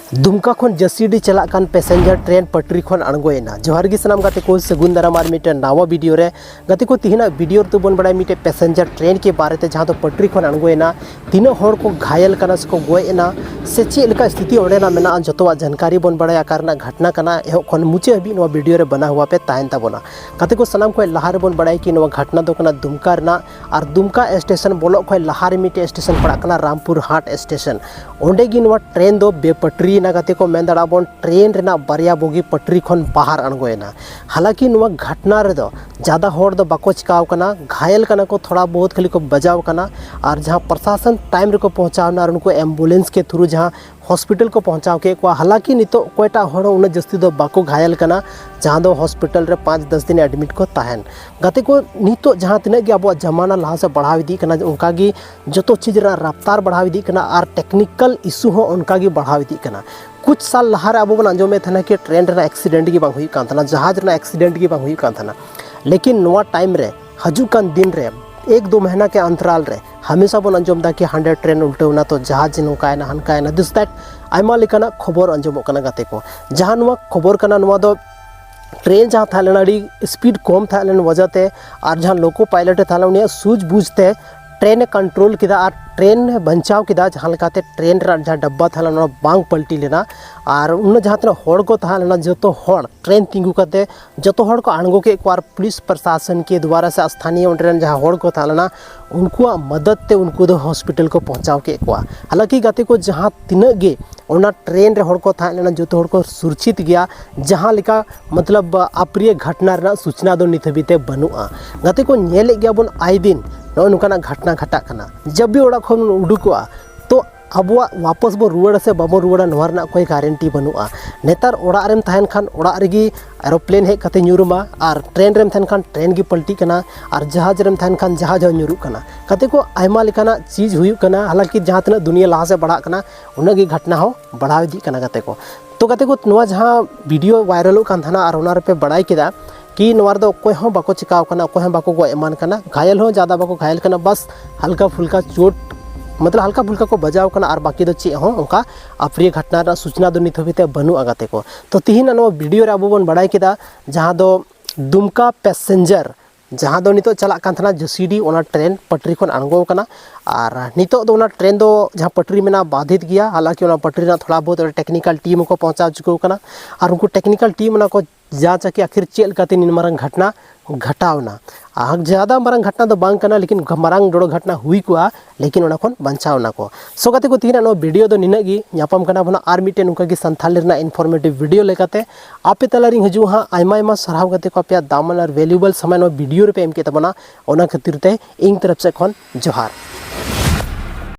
दुमका खन Jasidih चलाकान passenger train पटरी खन अणगोयना। जोहार गी सनाम गाते को सगुन दारामार मिटे नावा वीडियो रे गाते को तिहिना वीडियो तो बन बड़ा मिटे पैसेंजर ट्रेन के बारे ते जहां तो पटरी खन अणगोयना तीनों हर को घायल कना से को गोयना से चे लका स्थिति ओडेना मेना जतोवा जानकारी बन बड़ा कारना घटना कना एहो खन मुचे हबी नो वीडियो रे बना हुआ पे ताहन ताबोना। गाते को सनाम को लहार बन बड़ा कि नो घटना दो कना दुमका रना और दुमका स्टेशन बोलो खय लहार मिटे स्टेशन पड़ा कना रामपुर हाट स्टेशन ओंडे गी नो ट्रेन दो बेपटरी ना गाते को मेन दाड़ा बन ट्रेन रेना बारिया बोगी पटरी खन बाहर अणगोयना। हालांकि नुआ घटना रे दो ज़्यादा होड़ दो बाको चिकाव कना घायल कना को थोड़ा बहुत खाली को बजाव कना और जहाँ प्रशासन टाइम रे को पहुँचावना और उनको एम्बुलेंस के थ्रू जहाँ हॉस्पिटल को पहुँचाव के हालांकि नितो कोयटा होड़ उन जस्ती दो बाको घायल कना जहाँ दो हॉस्पिटल रे 5-10 दिन एडमिट को ताहन। गाते को नितो जहाँ तिना गे अब जमाना लहा से बढ़ाव इदी कना उनका गी जो चीज़ रफ्तार बढ़ाव इदी कना और टेक्निकल इशू हो उनका गी बढ़ाव इदी कना। कुछ साल लहार अब बन आंजमे थे कि ट्रेन रे एक्सीडेंट की बांग हुई कान था जहाज रे एक्सीडेंट की बांग हुई कान था लेकिन नोआ टाइम रे हजुकान दिन रे 1-2 महीना के अंतराल रे हमेशा बन आंजम दा कि 100 ट्रेन उल्टेना तो जहाज नौकायना हनकायना दिस दैट आयमा लेकाना खबर आंजमो कना गाते को जहां नुआ खबर कना नुआ दो ट्रेन जहाँ था लेना स्पीड कम था लेन वजह ते और जहाँ लोको पायलट था उन्हें सूझबूझते ट्रेन कंट्रोल किदा और ट्रेन बचाव किदा जहाँ लेकाते ट्रेन जहाँ डब्बा था बांग पलटी लेना और उन जहाँ तना होड़ को था लेना जो तो होड़ ट्रेन तिंगू करते जो तो होड़ को अणगो के एक बार पुलिस प्रशासन के द्वारा से स्थानीय ट्रेन जहाँ होड़ को था लेना उनको मदद ते उनको दो हॉस्पिटल को पहुँचाव के एक हालांकि गाते को जहाँ तीन गे उना ट्रेन रे होड़ को था लेना जो तो होड़ को सुरक्षित गया जहाँ लिका मतलब अप्रिय घटना रे सूचना दो नित हबीते बनुआ। गाते को नेले गया बन आए दिन नुकाना घटना घटा कना जब भी ओड़ा खन उडुकोआ तो अब वापस बो रुआड़ से बाबो रुआड़ा नोरना कोई गारंटी बनुआ। नेतार ओड़ा रेम तहन खान ओड़ा रेगी एरोप्लेन हेज कते न्यूरुमा और ट्रेन रेम तहन खान ट्रेन की पलटी कना और जहाज रेम तहन खान जहाज न्यूरु कना कते को आयमा लेकाना चीज़ हुई कना। हालांकि जहाँ तना दुनिया लहा से बढ़ा कना उनगी घटना हो बढ़ाव इदी कना गाते को तो गाते को नोआ जहाँ वीडियो वायरल कान थाना और उना पे बड़ाई किदा कि नोआर दो कोई हो बाको चिकाव कना कोई हो बाको एमान कना घायल हो ज़्यादा बाको घायल कना बस हल्का फुल्का चोट मतलब हल्का फुल्का को बजाव कना और बाकी दो चे हो उनका अप्रिय घटना सूचना दो नित हबीते बनुआ गाते को। तो तिहिना नो वीडियो रे अबो बन बड़ाई किदा जहाँ दो दुमका पैसेंजर जहाँ दो नितो चला कान थाना जसीडी ओना ट्रेन पटरी खन अणगो कना और नितो दो ओना ट्रेन दो जहाँ पटरी में ना बाधित गया। हालांकि ओना पटरी ना थोड़ा बहुत टेक्निकल टीम को पहुँचा चुके कना और उनको टेक्निकल टीम ना को जांच कि आखिर चेल काते इन मारंग घटना घटावना आग ज़्यादा मारंग घटना तो बांग कना लेकिन मारंग डोड़ो घटना हुई को लेकिन ओना खन बंचावना को। सो गाते को तिहिना नो वीडियो दो निना गी ᱧᱟᱯᱟᱢ ᱠᱟᱱᱟ ᱵᱚᱱᱟ ᱟᱨ ᱢᱤᱫᱴᱮᱱ ᱱᱚᱝᱠᱟ ᱜᱮ ᱥᱟᱱᱛᱟᱞᱤ ᱨᱮᱱᱟᱜ ᱤᱱफᱚᱨᱢᱮᱴᱤᱵ ᱵᱷᱤᱰᱤᱭᱳ ᱞᱮᱠᱟᱛᱮ ᱟᱯᱮ ᱛᱟᱞᱟᱨᱤᱧ ᱦᱤᱡᱩᱜᱼᱟ ᱦᱟᱸᱜ ᱟᱭᱢᱟ ᱟᱭᱢᱟ ᱥᱟᱨᱦᱟᱣ ᱜᱟᱛᱮ ᱠᱚ ᱟᱯᱮᱭᱟᱜ ᱫᱟᱢᱟᱱ ᱟᱨ ᱵᱷᱮᱞᱩएबल समय ᱱᱚᱣᱟ ᱵᱷᱤᱰᱤᱭᱳ ᱨᱮᱯᱮ ᱮᱢ ᱠᱮᱫ ᱛᱟᱵᱚᱱᱟ ᱚᱱᱟ ᱠᱷᱟᱹᱛᱤᱨ ᱛᱮ ᱤᱧ ᱛᱚᱨᱚᱯ ᱥᱮᱫ ᱠᱷᱚᱱ ᱡᱚᱦᱟᱨ।